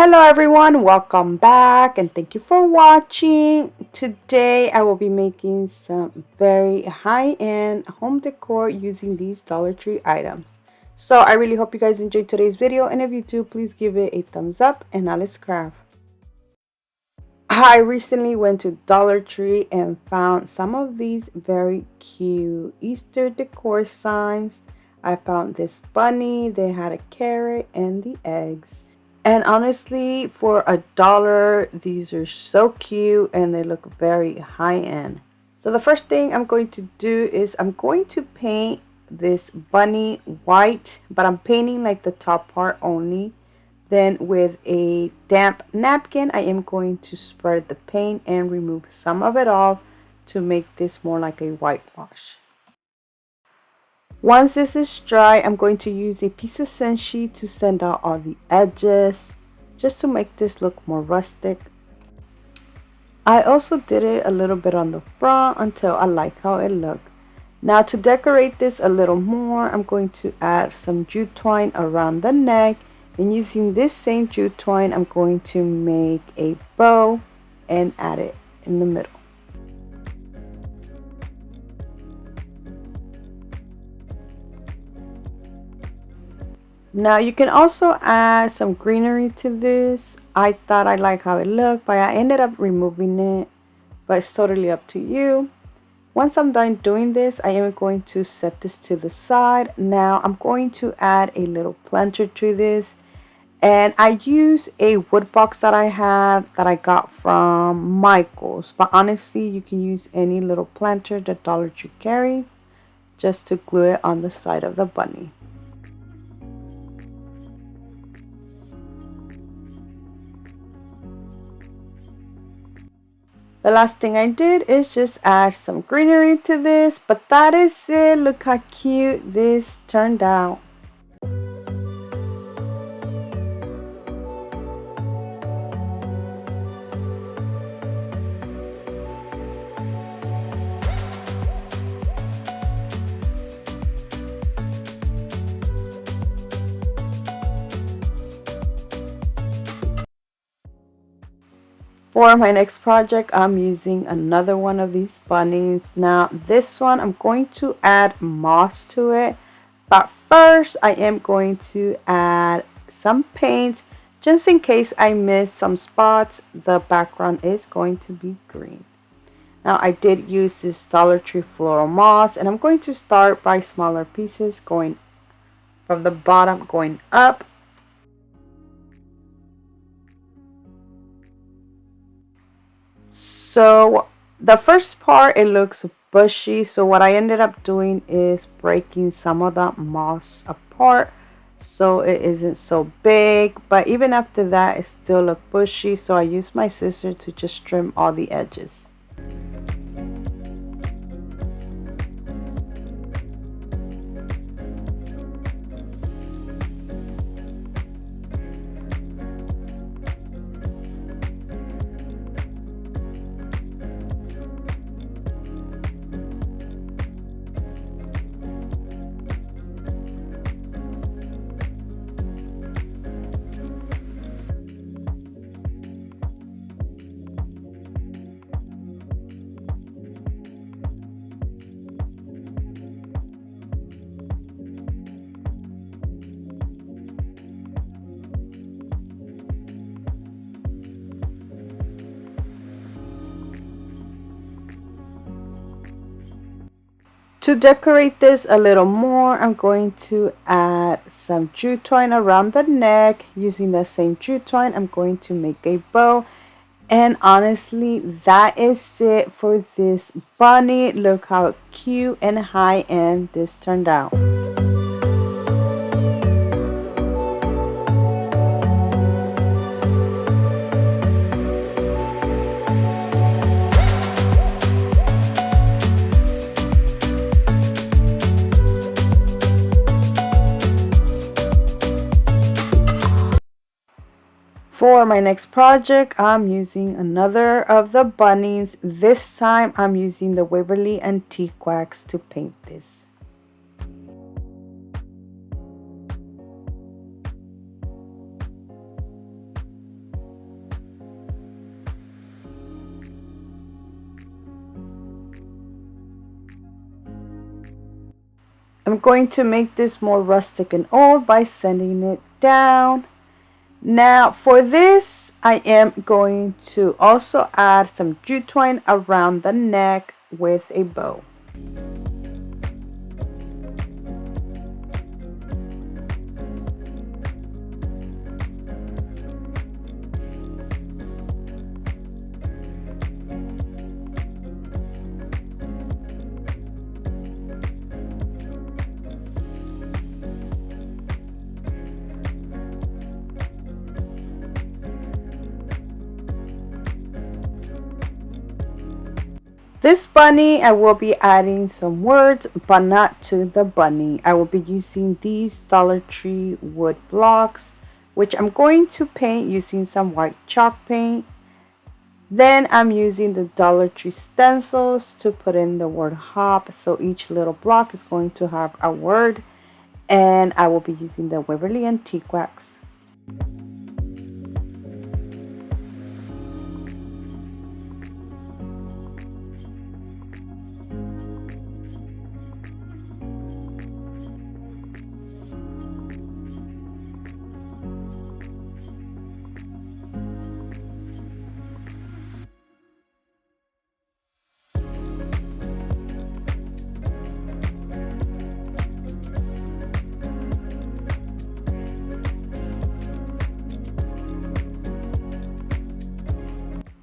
Hello everyone, welcome back and thank you for watching. Today I will be making some very high-end home decor using these Dollar Tree items. So I really hope you guys enjoyed today's video, and if you do, please give it a thumbs up and now let's craft. I recently went to Dollar Tree and found some of these very cute Easter decor signs. I found this bunny, they had a carrot and the eggs. And honestly, for $1, these are so cute and they look very high-end. So the first thing I'm going to do is I'm going to paint this bunny white, but I'm painting like the top part only. Then with a damp napkin, I am going to spread the paint and remove some of it off to make this more like a whitewash. Once this is dry, I'm going to use a piece of scent to sand out all the edges, just to make this look more rustic. I also did it a little bit on the front until I like how it looked. Now to decorate this a little more, I'm going to add some jute twine around the neck, and using this same jute twine, I'm going to make a bow and add it in the middle. Now you can also add some greenery to this. I thought I like how it looked, but I ended up removing it, but it's totally up to you. Once I'm done doing this, I am going to set this to the side. Now I'm going to add a little planter to this, and I use a wood box that I got from Michael's, but honestly you can use any little planter that Dollar Tree carries just to glue it on the side of the bunny. The last thing I did is just add some greenery to this, but that is it. Look how cute this turned out. For my next project, I'm using another one of these bunnies. Now this one, I'm going to add moss to it, but first I am going to add some paint just in case I miss some spots. The background is going to be green. Now I did use this Dollar Tree floral moss, and I'm going to start by smaller pieces going from the bottom going up. So the first part, it looks bushy, so what I ended up doing is breaking some of the moss apart so it isn't so big, but even after that it still looked bushy, so I used my scissors to just trim all the edges. To decorate this a little more, I'm going to add some jute twine around the neck. Using the same jute twine, I'm going to make a bow. And honestly, that is it for this bunny. Look how cute and high-end this turned out. For my next project, I'm using another of the bunnies. This time, I'm using the Waverly Antique Wax to paint this. I'm going to make this more rustic and old by sanding it down. Now for this, I am going to also add some jute twine around the neck with a bow. This bunny, I will be adding some words, but not to the bunny. I will be using these Dollar Tree wood blocks, which I'm going to paint using some white chalk paint. Then I'm using the Dollar Tree stencils to put in the word hop. So each little block is going to have a word, and I will be using the Waverly Antique Wax.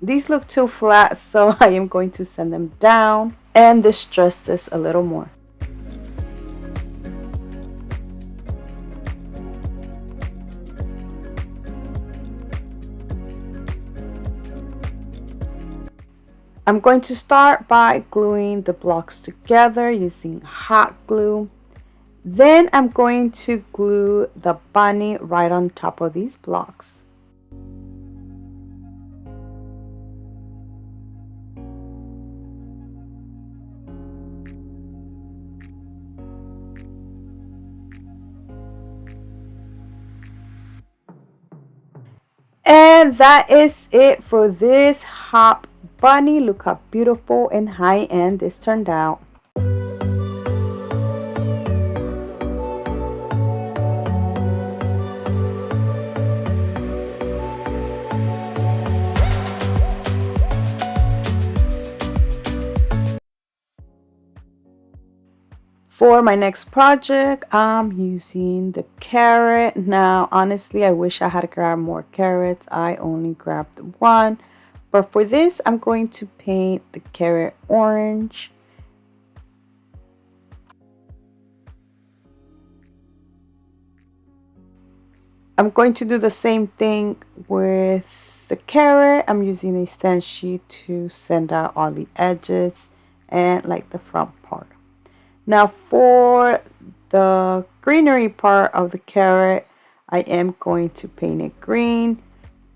These look too flat, so I am going to sand them down and distress this a little more. I'm going to start by gluing the blocks together using hot glue. Then I'm going to glue the bunny right on top of these blocks. And that is it for this hop bunny. Look how beautiful and high-end this turned out. For my next project, I'm using the carrot. Now, honestly, I wish I had grabbed more carrots. I only grabbed one. But for this, I'm going to paint the carrot orange. I'm going to do the same thing with the carrot. I'm using a sand sheet to sand out all the edges and like the front part. Now for the greenery part of the carrot, I am going to paint it green.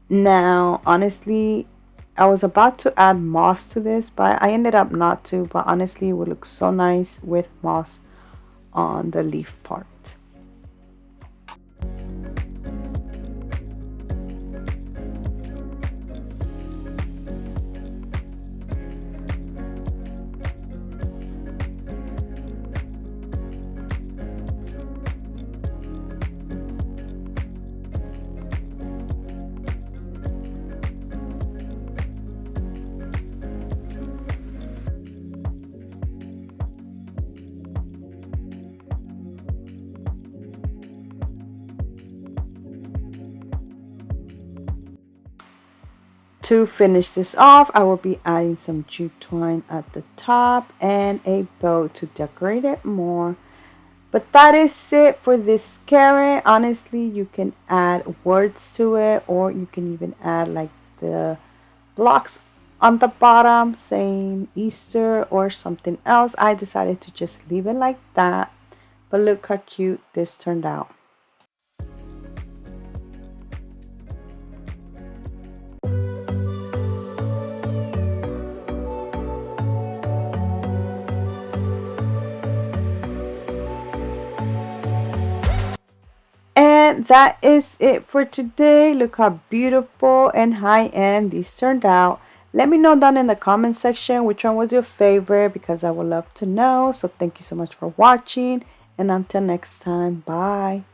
Now, honestly, I was about to add moss to this, but I ended up not to. But honestly, it would look so nice with moss on the leaf part. To finish this off, I will be adding some jute twine at the top and a bow to decorate it more. But that is it for this carrot. Honestly, you can add words to it, or you can even add like the blocks on the bottom saying Easter or something else. I decided to just leave it like that. But look how cute this turned out. And that is it for today. Look how beautiful and high-end these turned out. Let me know down in the comment section which one was your favorite, because I would love to know. So thank you so much for watching, And until next time, bye.